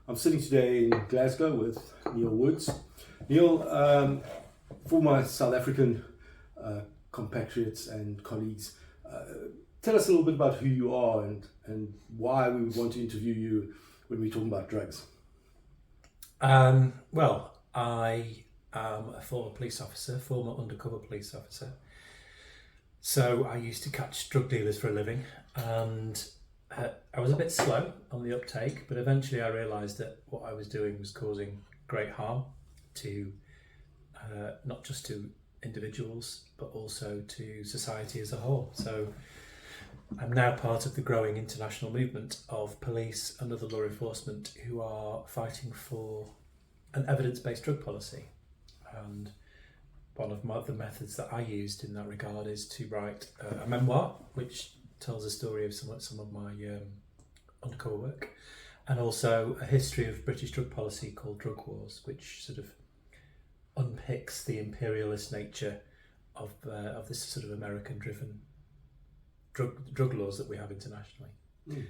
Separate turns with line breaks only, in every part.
I'm sitting today in Glasgow with Neil Woods. Neil, for my South African compatriots and colleagues, tell us a little bit about who you are and why we would want to interview you when we're talking about drugs.
Well, I am a former police officer, former undercover police officer. So I used to catch drug dealers for a living, and I was a bit slow on the uptake, but eventually I realised that what I was doing was causing great harm to not just to individuals, but also to society as a whole. So I'm now part of the growing international movement of police and other law enforcement who are fighting for an evidence-based drug policy. And one of the methods that I used in that regard is to write a memoir, which tells the story of some of my undercover work, and also a history of British drug policy called Drug Wars, which sort of unpicks the imperialist nature of this sort of American-driven drug laws that we have internationally.
Mm.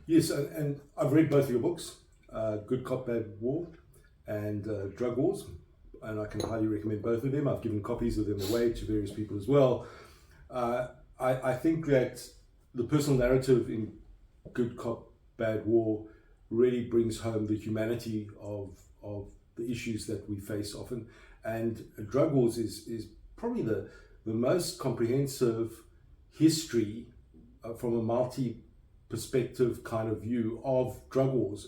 Yes, and I've read both of your books, Good Cop, Bad War and Drug Wars, and I can highly recommend both of them. I've given copies of them away to various people as well. I think that the personal narrative in Good Cop, Bad War really brings home the humanity of the issues that we face often. And Drug Wars is probably the most comprehensive history from a multi-perspective kind of view of drug wars,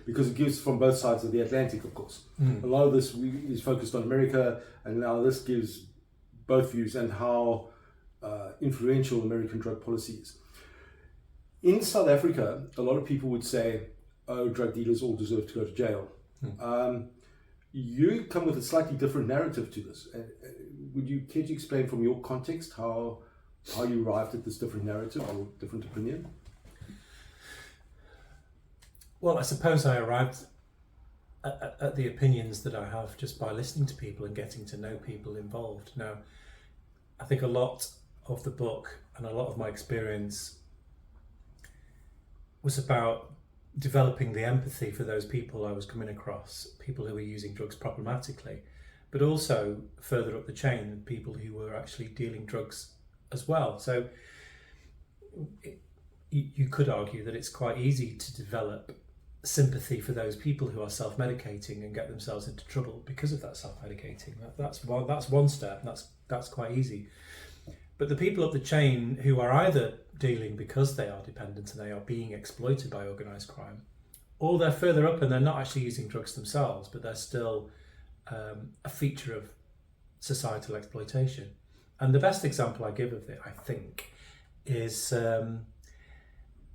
because it gives from both sides of the Atlantic, of course. A lot of this is focused on America, and now this gives both views and how influential American drug policy is. In South Africa, a lot of people would say, oh, drug dealers all deserve to go to jail. You come with a slightly different narrative to this. Would you care to explain from your context how you arrived at this different narrative or different opinion?
Well, I suppose I arrived at the opinions that I have just by listening to people and getting to know people involved. Now, I think a lot of the book and a lot of my experience was about developing the empathy for those people I was coming across, people who were using drugs problematically, but also further up the chain, people who were actually dealing drugs as well. So you could argue that it's quite easy to develop sympathy for those people who are self-medicating and get themselves into trouble because of that self-medicating. That's one step. That's quite easy. But the people up the chain who are either dealing because they are dependent and they are being exploited by organised crime, or they're further up and they're not actually using drugs themselves, but they're still a feature of societal exploitation. And the best example I give of it, I think, is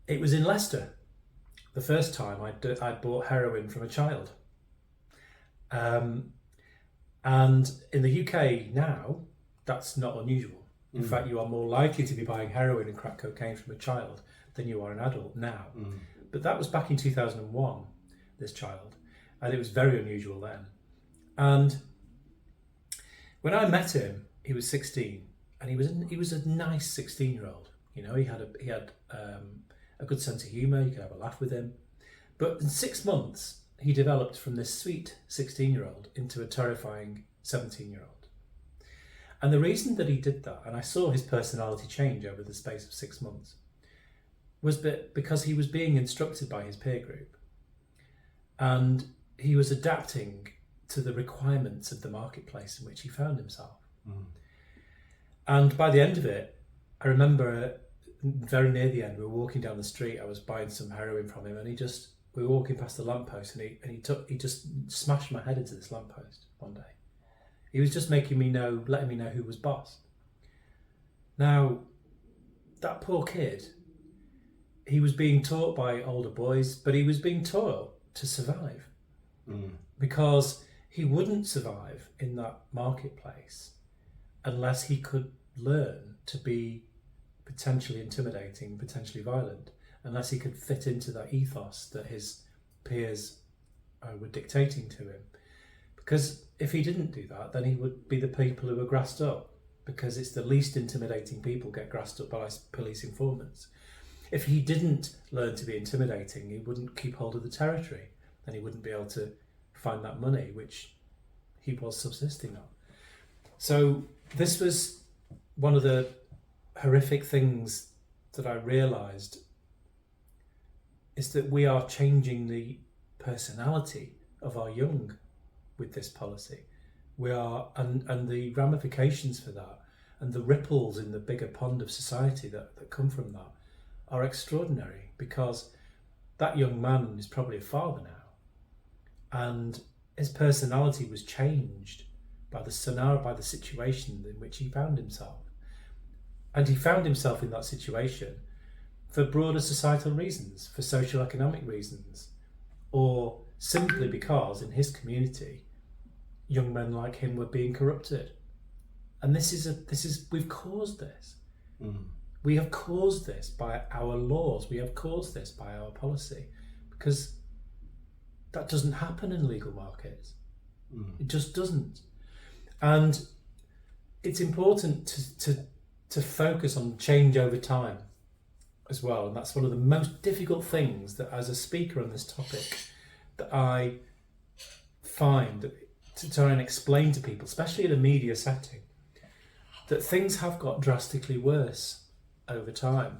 it was in Leicester. The first time I'd bought heroin from a child. And in the UK now, that's not unusual. In fact, you are more likely to be buying heroin and crack cocaine from a child than you are an adult now. But that was back in 2001, this child, and it was very unusual then. And when I met him, he was 16, and he was a nice 16-year-old. You know, he had a good sense of humour. You could have a laugh with him. But in 6 months, he developed from this sweet 16-year-old into a terrifying 17-year-old. And the reason that he did that, and I saw his personality change over the space of 6 months, was because he was being instructed by his peer group. And he was adapting to the requirements of the marketplace in which he found himself. And by the end of it, I remember very near the end, we were walking down the street, I was buying some heroin from him, and we were walking past the lamppost, and he just smashed my head into this lamppost one day. He was just letting me know who was boss. Now, that poor kid, he was being taught by older boys, but he was being taught to survive. Because he wouldn't survive in that marketplace unless he could learn to be potentially intimidating, potentially violent, unless he could fit into that ethos that his peers were dictating to him. Because if he didn't do that, then he would be the people who were grassed up, because it's the least intimidating people get grassed up by police informants. If he didn't learn to be intimidating, he wouldn't keep hold of the territory, and he wouldn't be able to find that money which he was subsisting on. So this was one of the horrific things that I realised, is that we are changing the personality of our young with this policy. We are, and the ramifications for that and the ripples in the bigger pond of society that come from that are extraordinary, because that young man is probably a father now, and his personality was changed by the scenario, by the situation in which he found himself. And he found himself in that situation for broader societal reasons, for social economic reasons, or simply because in his community young men like him were being corrupted. And we've caused this. We have caused this by our laws. We have caused this by our policy, because that doesn't happen in legal markets. It just doesn't. And it's important to focus on change over time as well. And that's one of the most difficult things that, as a speaker on this topic, that I find to try and explain to people, especially in a media setting, that things have got drastically worse over time.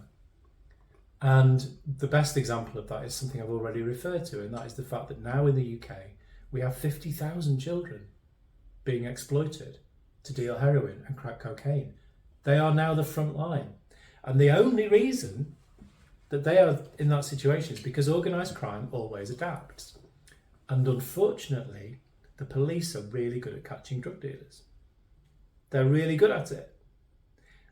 And the best example of that is something I've already referred to, and that is the fact that now in the UK we have 50,000 children being exploited to deal heroin and crack cocaine. They are now the front line. And the only reason that they are in that situation is because organised crime always adapts. And unfortunately, the police are really good at catching drug dealers. They're really good at it.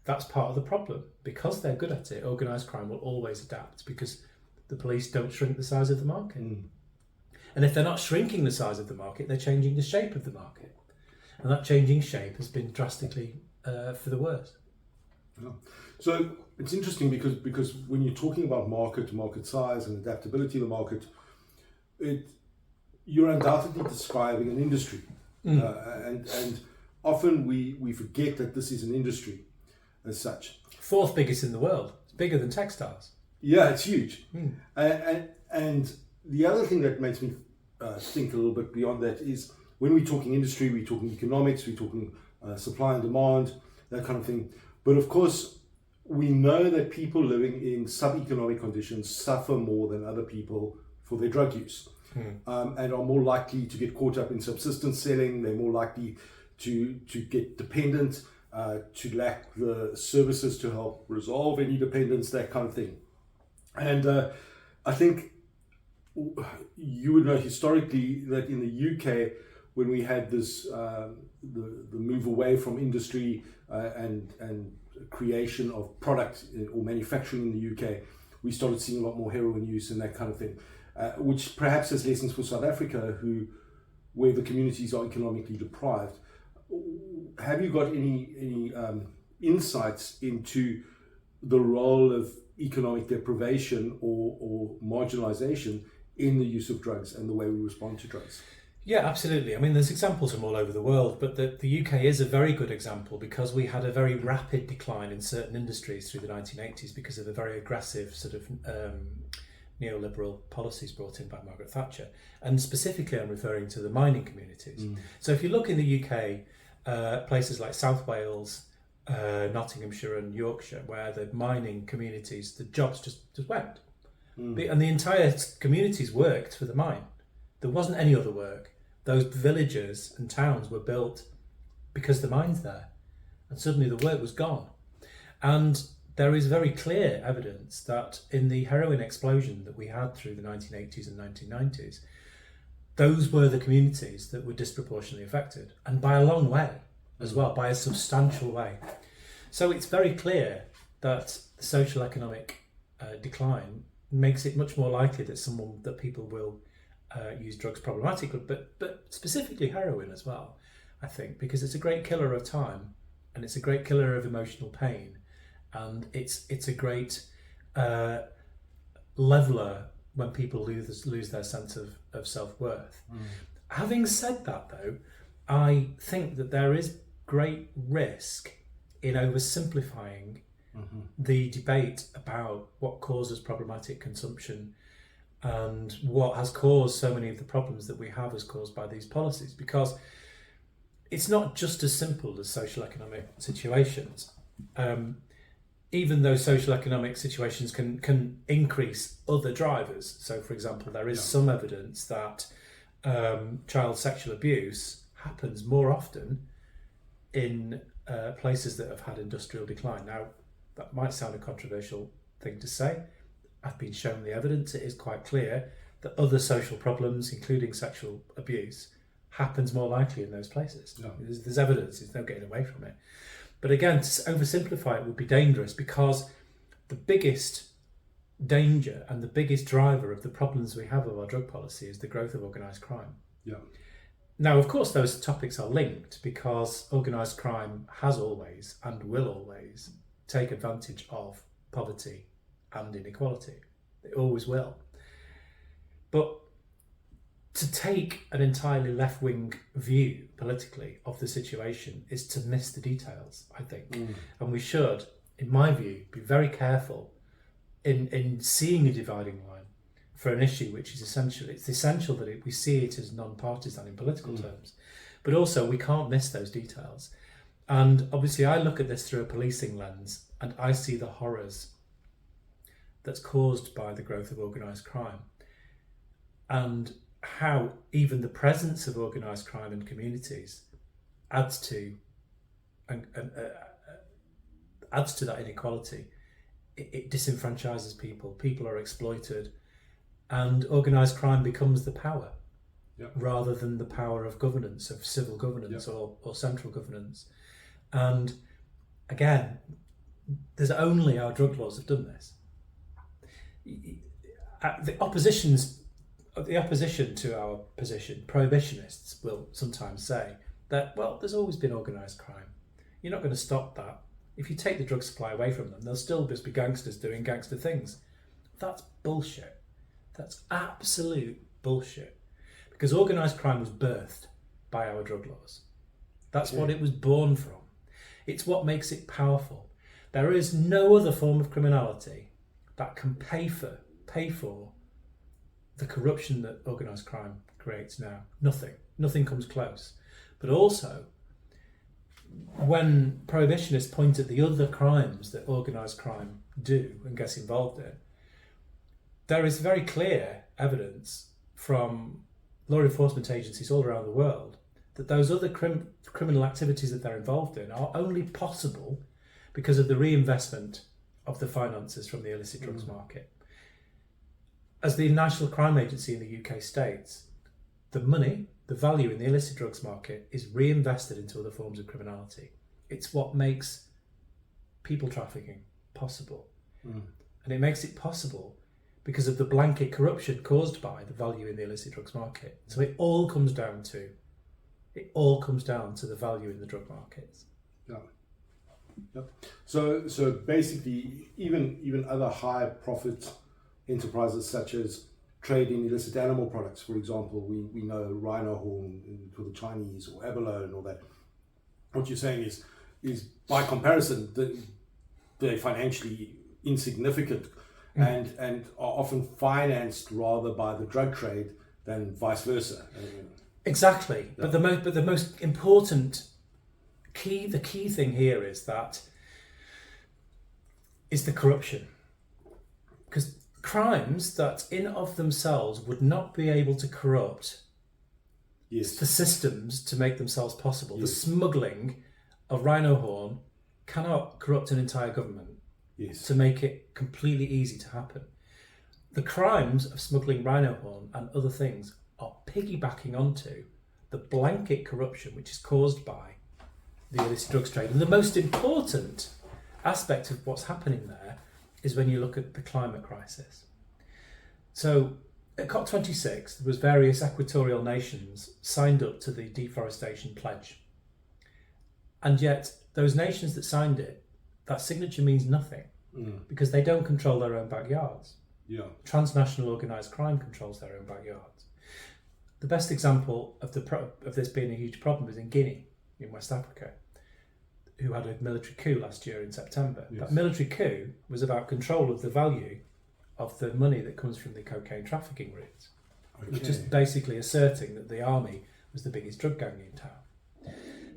That's part of the problem. Because they're good at it, organised crime will always adapt, because the police don't shrink the size of the market. And if they're not shrinking the size of the market, they're changing the shape of the market. And that changing shape has been drastically for the worse.
Yeah. So it's interesting because when you're talking about market size and adaptability of the market, you're undoubtedly describing an industry. And often we forget that this is an industry as such.
Fourth biggest in the world. It's bigger than textiles.
Yeah, it's huge. And the other thing that makes me think a little bit beyond that is, when we're talking industry, we're talking economics, we're talking supply and demand, that kind of thing. But of course, we know that people living in sub-economic conditions suffer more than other people for their drug use, and are more likely to get caught up in subsistence selling. They're more likely to get dependent, to lack the services to help resolve any dependence, that kind of thing. And I think you would know historically that in the UK, when we had this the move away from industry and creation of product or manufacturing in the UK, we started seeing a lot more heroin use and that kind of thing, which perhaps has lessons for South Africa, where the communities are economically deprived. Have you got any insights into the role of economic deprivation or marginalization in the use of drugs and the way we respond to drugs?
Yeah, absolutely. I mean, there's examples from all over the world, but the UK is a very good example, because we had a very rapid decline in certain industries through the 1980s because of the very aggressive sort of neoliberal policies brought in by Margaret Thatcher. And specifically, I'm referring to the mining communities. So if you look in the UK, places like South Wales, Nottinghamshire and Yorkshire, where the mining communities, the jobs just went. And the entire communities worked for the mine. There wasn't any other work. Those villages and towns were built because the mine's there, and suddenly the work was gone. And there is very clear evidence that in the heroin explosion that we had through the 1980s and 1990s, those were the communities that were disproportionately affected, and by a long way as well, by a substantial way. So it's very clear that the social economic decline makes it much more likely that people will use drugs problematically, but specifically heroin as well, I think, because it's a great killer of time, and it's a great killer of emotional pain, and it's a great leveler when people lose their sense of self-worth. Having said that, though, I think that there is great risk in oversimplifying the debate about what causes problematic consumption and what has caused so many of the problems that we have is caused by these policies, because it's not just as simple as social economic situations. Even though social economic situations can increase other drivers. So, for example, there is some evidence that child sexual abuse happens more often in places that have had industrial decline. Now, that might sound a controversial thing to say. I've been shown the evidence. It is quite clear that other social problems, including sexual abuse, happens more likely in those places. No. There's evidence. There's no getting away from it. But again, to oversimplify it would be dangerous, because the biggest danger and the biggest driver of the problems we have with our drug policy is the growth of organised crime.
Yeah.
Now, of course, those topics are linked, because organised crime has always and will always take advantage of poverty and inequality. It always will. But to take an entirely left-wing view politically of the situation is to miss the details, I think. And we should, in my view, be very careful in seeing a dividing line for an issue which is essential. It's essential that we see it as non-partisan in political terms. But also, we can't miss those details. And obviously, I look at this through a policing lens, and I see the horrors that's caused by the growth of organised crime, and how even the presence of organised crime in communities adds to that inequality. It disenfranchises people. People are exploited, and organised crime becomes the power, rather than the power of governance, of civil governance or central governance. And again, there's only our drug laws have done this. The opposition to our position, prohibitionists, will sometimes say that, well, there's always been organised crime. You're not going to stop that. If you take the drug supply away from them, there'll still just be gangsters doing gangster things. That's bullshit. That's absolute bullshit. Because organised crime was birthed by our drug laws. That's what it was born from. It's what makes it powerful. There is no other form of criminality that can pay for the corruption that organised crime creates now. Nothing comes close. But also, when prohibitionists point at the other crimes that organised crime do and gets involved in, there is very clear evidence from law enforcement agencies all around the world that those other criminal activities that they're involved in are only possible because of the reinvestment of the finances from the illicit drugs market. As the National Crime Agency in the UK states, the money, the value in the illicit drugs market is reinvested into other forms of criminality. It's what makes people trafficking possible. And it makes it possible because of the blanket corruption caused by the value in the illicit drugs market. So it all comes down to the value in the drug markets.
So basically, even other high profit enterprises such as trading illicit animal products, for example, we know rhino horn for the Chinese, or abalone and all that. What you're saying is by comparison, they're financially insignificant and are often financed rather by the drug trade than vice versa.
Exactly. But the most important key thing here is the corruption. Because crimes that in of themselves would not be able to corrupt the systems to make themselves possible. The smuggling of rhino horn cannot corrupt an entire government to make it completely easy to happen. The crimes of smuggling rhino horn and other things are piggybacking onto the blanket corruption which is caused by the illicit drugs trade. And the most important aspect of what's happening there is when you look at the climate crisis. So at COP26, there was various equatorial nations signed up to the deforestation pledge. And yet those nations that signed it, that signature means nothing because they don't control their own backyards. Transnational organised crime controls their own backyards. The best example of this being a huge problem is in Guinea, in West Africa. who had a military coup last year in September.
Yes.
That military coup was about control of the value of the money that comes from the cocaine trafficking routes. It was just basically asserting that the army was the biggest drug gang in town.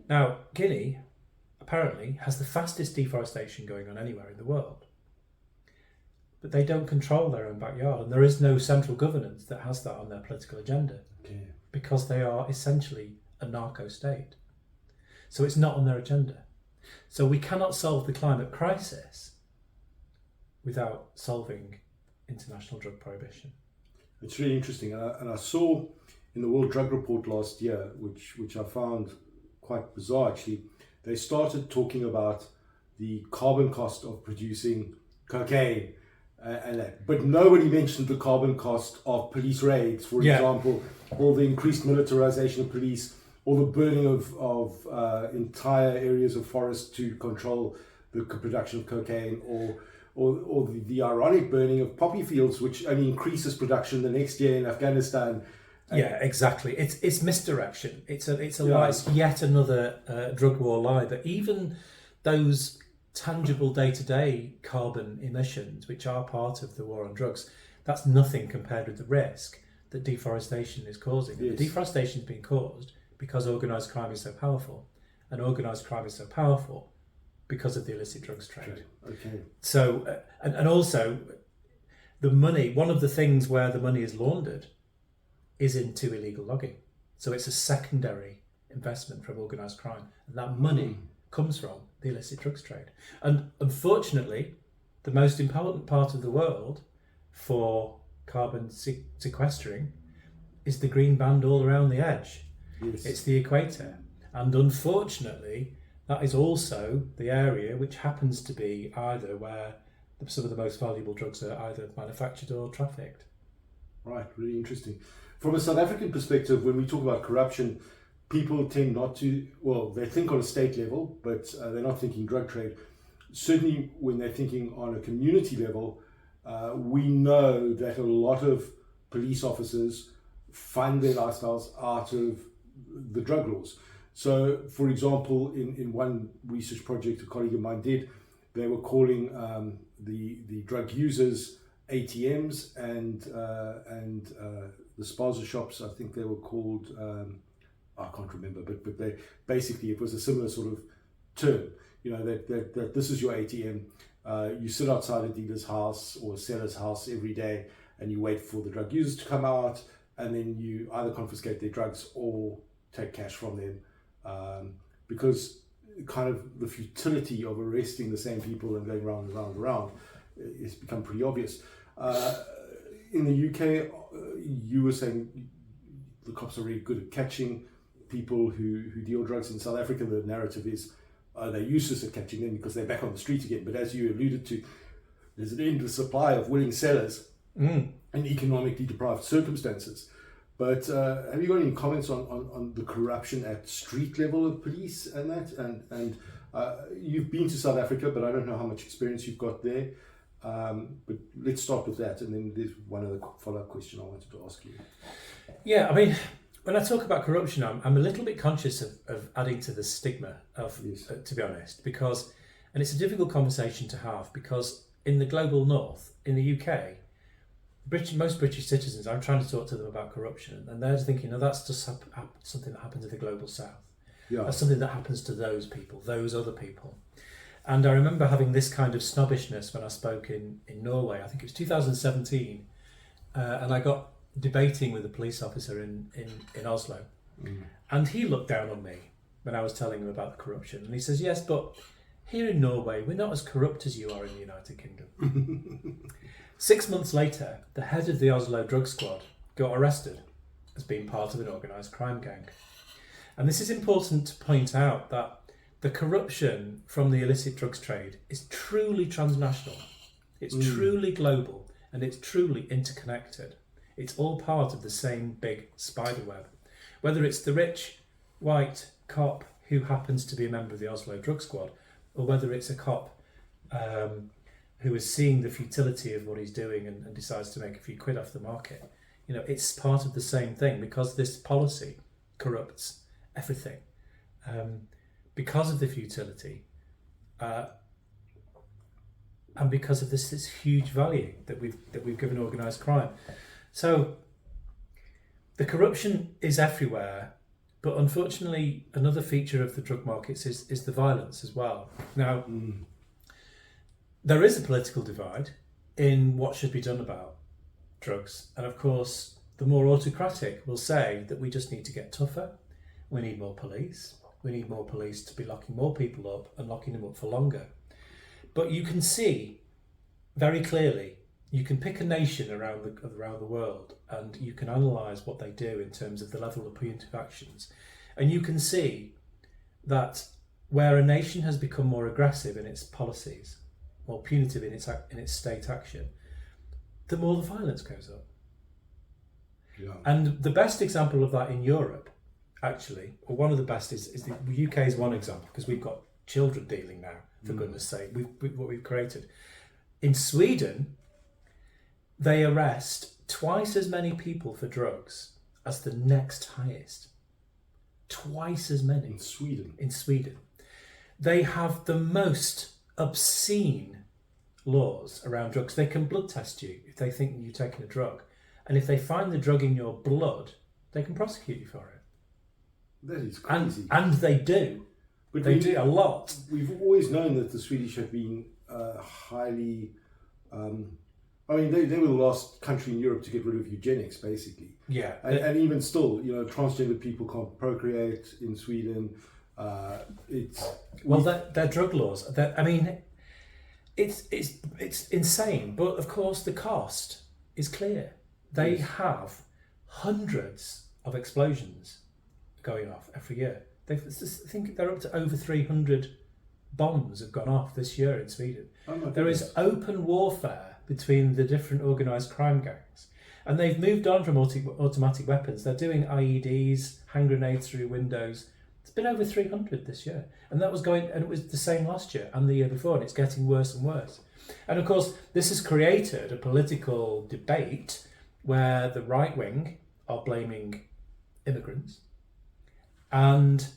Now, Guinea apparently has the fastest deforestation going on anywhere in the world. But they don't control their own backyard, and there is no central governance that has that on their political agenda, because they are essentially a narco state. So it's not on their agenda. So we cannot solve the climate crisis without solving international drug prohibition.
It's really interesting, and I saw in the World Drug Report last year, which I found quite bizarre actually, they started talking about the carbon cost of producing cocaine and that, but nobody mentioned the carbon cost of police raids, for example, or the increased militarization of police, or the burning of entire areas of forest to control the production of cocaine, or the ironic burning of poppy fields, which only increases production the next year in Afghanistan.
Yeah, exactly. It's misdirection. It's a lie. It's yet another drug war lie. But even those tangible day-to-day carbon emissions, which are part of the war on drugs, that's nothing compared with the risk that deforestation is causing. Yes. The deforestation is being caused because organised crime is so powerful, and organised crime is so powerful because of the illicit drugs trade.
Okay.
So, and also, the money, one of the things where the money is laundered is into illegal logging. So it's a secondary investment from organised crime, and that money comes from the illicit drugs trade. And unfortunately, the most important part of the world for carbon sequestering is the green band all around the edge.
Yes.
It's the equator. And unfortunately, that is also the area which happens to be either where some of the most valuable drugs are either manufactured or trafficked.
Right, really interesting. From a South African perspective, when we talk about corruption, people tend not to, well, they think on a state level, but they're not thinking drug trade. Certainly when they're thinking on a community level, we know that a lot of police officers fund their lifestyles out of the drug laws. So, for example, in one research project a colleague of mine did, they were calling the drug users ATMs and the spaza shops, I think they were called, I can't remember, but they basically, it was a similar sort of term, you know, that this is your ATM. You sit outside a dealer's house or a seller's house every day and you wait for the drug users to come out, and then you either confiscate their drugs or take cash from them, because kind of the futility of arresting the same people and going round and round and round has become pretty obvious. In the UK, you were saying the cops are really good at catching people who deal drugs. In South Africa, the narrative is they're useless at catching them because they're back on the street again. But as you alluded to, there's an endless supply of willing sellers in economically deprived circumstances. But have you got any comments on the corruption at street level of police and that? And you've been to South Africa, but I don't know how much experience you've got there. But let's start with that, and then there's one other follow-up question I wanted to ask you.
Yeah, I mean, when I talk about corruption, I'm a little bit conscious of adding to the stigma of,
Yes.
to be honest, because, and it's a difficult conversation to have, because in the global north, in the UK, most British citizens, I'm trying to talk to them about corruption, and they're thinking, no, that's just something that happens in the global south.
Yeah.
That's something that happens to those people, those other people. And I remember having this kind of snobbishness when I spoke in Norway. I think it was 2017, and I got debating with a police officer in Oslo, and he looked down on me when I was telling him about the corruption, and he says, yes, but here in Norway we're not as corrupt as you are in the United Kingdom. 6 months later, the head of the Oslo drug squad got arrested as being part of an organised crime gang. And this is important to point out, that the corruption from the illicit drugs trade is truly transnational. It's truly global, and it's truly interconnected. It's all part of the same big spider web. Whether it's the rich white cop who happens to be a member of the Oslo drug squad, or whether it's a cop who is seeing the futility of what he's doing and decides to make a few quid off the market. You know, it's part of the same thing, because this policy corrupts everything. Because of the futility, and because of this huge value that we've given organised crime. So the corruption is everywhere, but unfortunately, another feature of the drug markets is the violence as well. Now, there is a political divide in what should be done about drugs, and of course, the more autocratic will say that we just need to get tougher. We need more police. We need more police to be locking more people up and locking them up for longer. But you can see very clearly, you can pick a nation around the world and you can analyse what they do in terms of the level of punitive actions. And you can see that where a nation has become more aggressive in its policies, more punitive in its state action, the more the violence goes up.
Yeah.
And the best example of that in Europe, actually, or one of the best is the UK is one example, because we've got children dealing now, for goodness sake, what we've created. In Sweden, they arrest twice as many people for drugs as the next highest. Twice as many. In Sweden. They have the most obscene laws around drugs. They can blood test you if they think you're taking a drug. And if they find the drug in your blood, they can prosecute you for it.
That is crazy.
And they do. But they do a lot.
We've always known that the Swedish have been highly... they were the last country in Europe to get rid of eugenics, basically.
Yeah.
And even still, transgender people can't procreate in Sweden.
Their drug laws. It's insane. But of course, the cost is clear. They have hundreds of explosions going off every year. I think they're up to over 300 bombs have gone off this year in Sweden. There is open warfare between the different organised crime gangs. And they've moved on from automatic weapons. They're doing IEDs, hand grenades through windows. It's been over 300 this year. And it was the same last year and the year before, and it's getting worse and worse. And of course, this has created a political debate where the right wing are blaming immigrants. And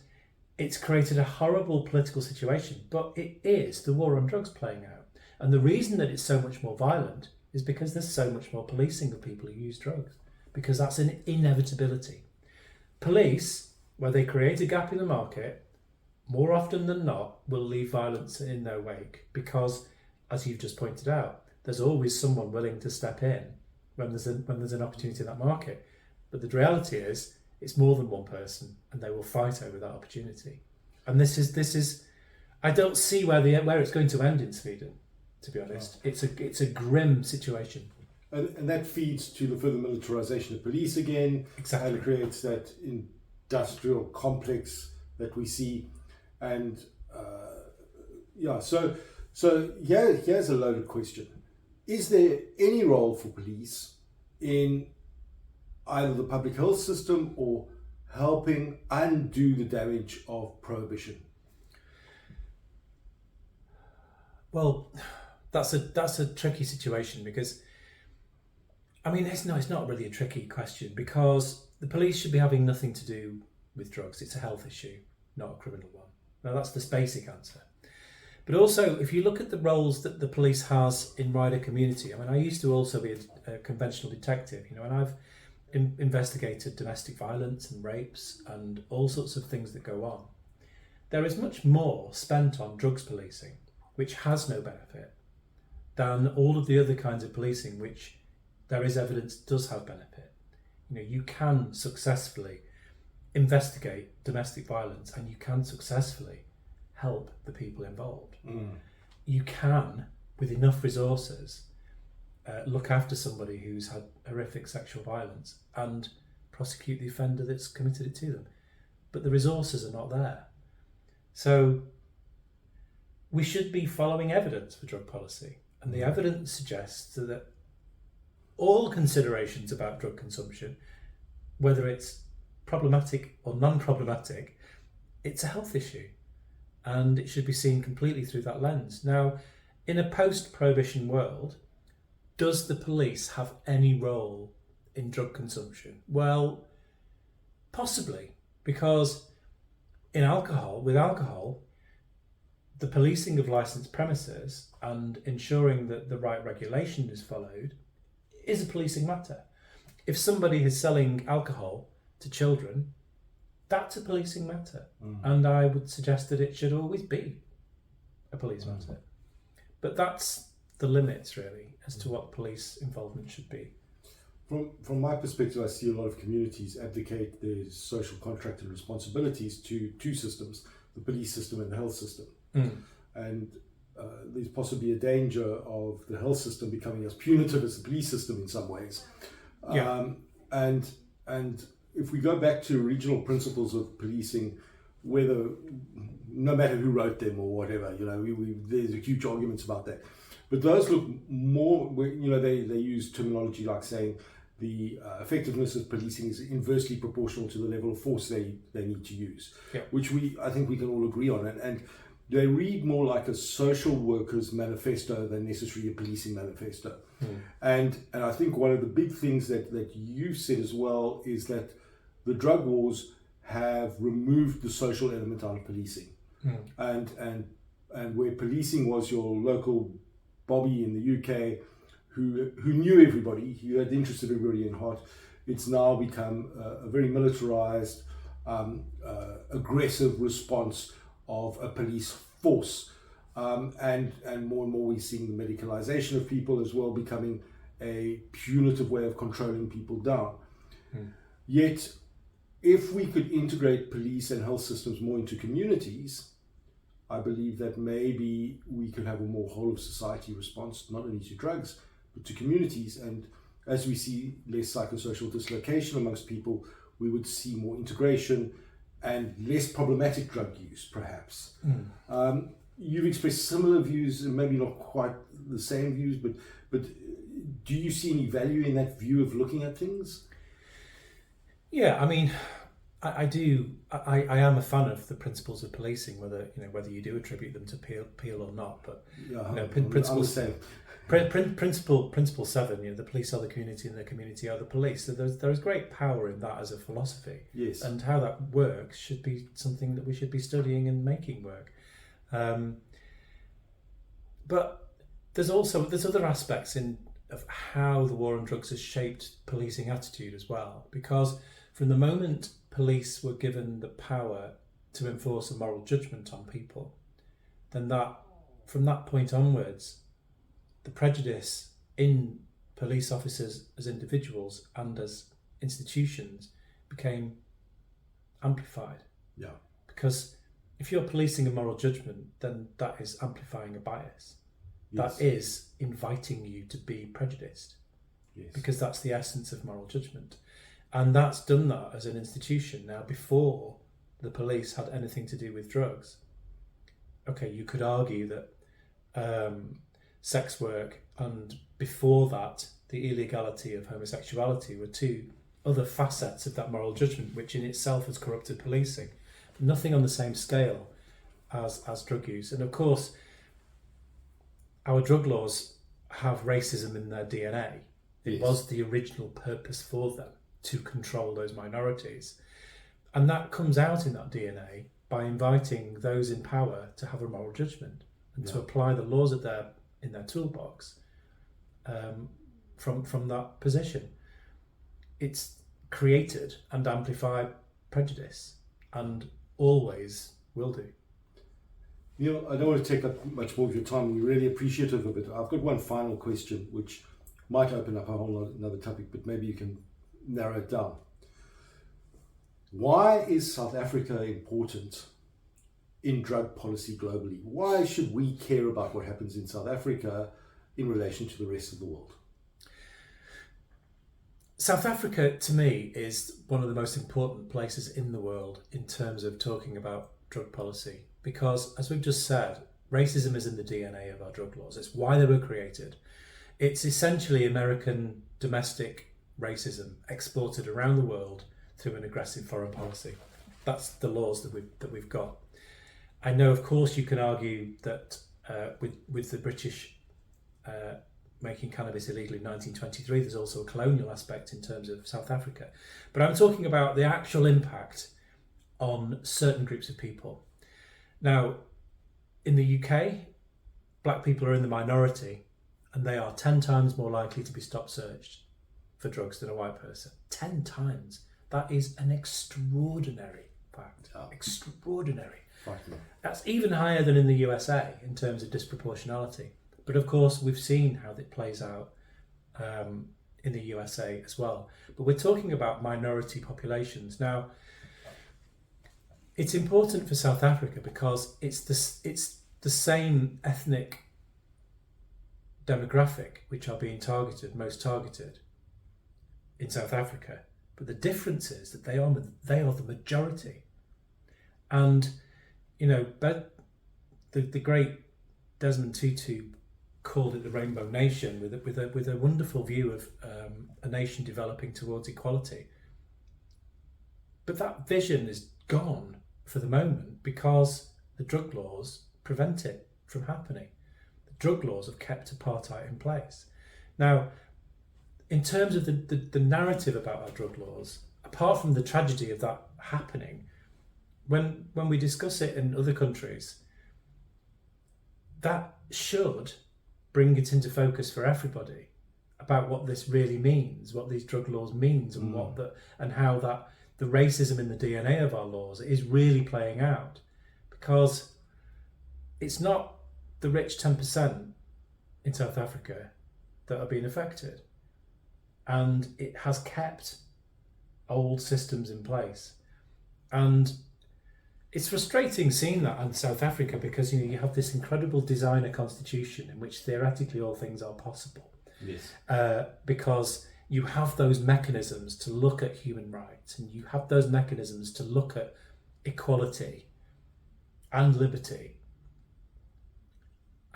it's created a horrible political situation, but it is the war on drugs playing out. And the reason that it's so much more violent is because there's so much more policing of people who use drugs, because that's an inevitability. Police, where they create a gap in the market, more often than not, will leave violence in their wake, because, as you've just pointed out, there's always someone willing to step in when there's an opportunity in that market. But the reality is, it's more than one person, and they will fight over that opportunity. And this is, I don't see where it's going to end in Sweden. To be honest, it's a grim situation.
And that feeds to the further militarization of police again.
Exactly.
And creates that industrial complex that we see. And so here's a loaded question. Is there any role for police in either the public health system or helping undo the damage of prohibition?
Well, that's a tricky situation, because it's not really a tricky question, because the police should be having nothing to do with drugs. It's a health issue, not a criminal one. Now, that's the basic answer. But also, if you look at the roles that the police has in wider community, I used to also be a conventional detective, and I've investigated domestic violence and rapes and all sorts of things that go on. There is much more spent on drugs policing, which has no benefit, than all of the other kinds of policing, which there is evidence does have benefit. You can successfully investigate domestic violence, and you can successfully help the people involved. You can, with enough resources, look after somebody who's had horrific sexual violence and prosecute the offender that's committed it to them. But the resources are not there. So we should be following evidence for drug policy. And the evidence suggests that all considerations about drug consumption, whether it's problematic or non-problematic, it's a health issue. And it should be seen completely through that lens. Now, in a post-prohibition world, does the police have any role in drug consumption? Well, possibly, because with alcohol, the policing of licensed premises and ensuring that the right regulation is followed is a policing matter. If somebody is selling alcohol to children, that's a policing matter. And I would suggest that it should always be a police matter. But that's the limits, really, as to what police involvement should be.
From my perspective, I see a lot of communities abdicate their social contract and responsibilities to two systems, the police system and the health system. And there's possibly a danger of the health system becoming as punitive as the police system in some ways. And if we go back to original principles of policing, whether, no matter who wrote them or whatever, there's a huge arguments about that. But those look more, they use terminology like saying the effectiveness of policing is inversely proportional to the level of force they need to use, which I think we can all agree on. And they read more like a social worker's manifesto than necessarily a policing manifesto. And I think one of the big things that you said as well is that the drug wars have removed the social element out of policing. And where policing was your local Bobby in the UK who knew everybody, who had the interest of everybody in heart, it's now become a very militarized, aggressive response of a police force. And more and more we're seeing the medicalization of people as well, becoming a punitive way of controlling people down. Yet, if we could integrate police and health systems more into communities, I believe that maybe we could have a more whole of society response, not only to drugs, but to communities. And as we see less psychosocial dislocation amongst people, we would see more integration and less problematic drug use, perhaps. You've expressed similar views, and maybe not quite the same views, but do you see any value in that view of looking at things?
Yeah, I mean, I do. I am a fan of the principles of policing, whether you do attribute them to Peel or not. But Principle 7, the police are the community and the community are the police. So there is great power in that as a philosophy.
Yes. And
how that works should be something that we should be studying and making work. But there's other aspects of how the war on drugs has shaped policing attitude as well, because from the moment police were given the power to enforce a moral judgment on people, then from that point onwards, the prejudice in police officers as individuals and as institutions became amplified.
Yeah.
Because if you're policing a moral judgment, then that is amplifying a bias.
Yes.
That is inviting you to be prejudiced.
Yes.
Because that's the essence of moral judgment. And that's done that as an institution now before the police had anything to do with drugs. Okay, you could argue that sex work and before that the illegality of homosexuality were two other facets of that moral judgment, which in itself has corrupted policing. Nothing on the same scale as drug use. And of course, our drug laws have racism in their DNA. It was the original purpose for them, to control those minorities. And that comes out in that DNA by inviting those in power to have a moral judgment and to apply the laws in their toolbox from that position. It's created and amplified prejudice, and always will do.
Neil, I don't want to take up much more of your time. We're really appreciative of it. I've got one final question, which might open up a whole another topic, but maybe you can narrow it down. Why is South Africa important in drug policy globally? Why should we care about what happens in South Africa in relation to the rest of the world?
South Africa, to me, is one of the most important places in the world in terms of talking about drug policy, because, as we've just said, racism is in the DNA of our drug laws. It's why they were created. It's essentially American domestic racism exported around the world through an aggressive foreign policy. That's the laws that we've got. I know, of course, you can argue that with the British making cannabis illegal in 1923, there's also a colonial aspect in terms of South Africa. But I'm talking about the actual impact on certain groups of people. Now, in the UK, black people are in the minority, and they are 10 times more likely to be stop searched for drugs than a white person. 10 times. That is an extraordinary fact.
Oh.
Extraordinary.
Right.
That's even higher than in the USA in terms of disproportionality. But of course, we've seen how it plays out in the USA as well. But we're talking about minority populations. Now, it's important for South Africa because it's the same ethnic demographic which are being most targeted in South Africa. But the difference is that they are the majority. And, you know, the great Desmond Tutu called it the Rainbow Nation with a wonderful view of a nation developing towards equality. But that vision is gone for the moment because the drug laws prevent it from happening. The drug laws have kept apartheid in place. Now, in terms of the narrative about our drug laws, apart from the tragedy of that happening, when we discuss it in other countries, that should bring it into focus for everybody about what this really means, what these drug laws means, and and how that the racism in the DNA of our laws is really playing out, because it's not the rich 10% in South Africa that are being affected, and it has kept old systems in place. And it's frustrating seeing that in South Africa because, you know, you have this incredible designer constitution in which theoretically all things are possible.
Yes.
Because you have those mechanisms to look at human rights, and you have those mechanisms to look at equality and liberty.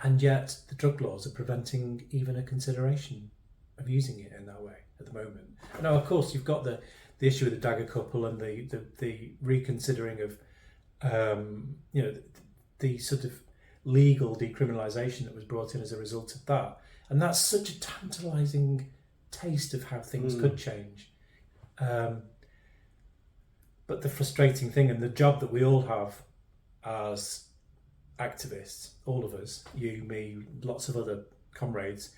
And yet the drug laws are preventing even a consideration of using it in that way at the moment. Now, of course, you've got the issue of the dagger couple and the reconsidering of you know, the sort of legal decriminalisation that was brought in as a result of that. And that's such a tantalising taste of how things could change. But the frustrating thing, and the job that we all have as activists, all of us, you, me, lots of other comrades,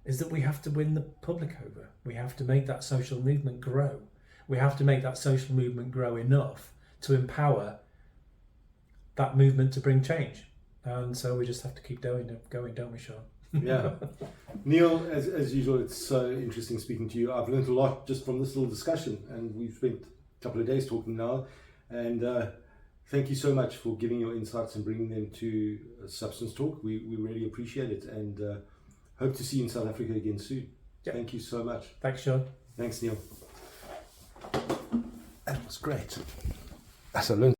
is that we have to win the public over. We have to make that social movement grow. We have to make that social movement grow enough to empower that movement to bring change. And so we just have to keep going, don't we, Sean?
Yeah. Neil, as usual, it's so interesting speaking to you. I've learned a lot just from this little discussion, and we've spent a couple of days talking now. And thank you so much for giving your insights and bringing them to Substance Talk. We really appreciate it, and hope to see you in South Africa again soon. Yep. Thank you so much.
Thanks, Sean.
Thanks, Neil. That was great. As I learned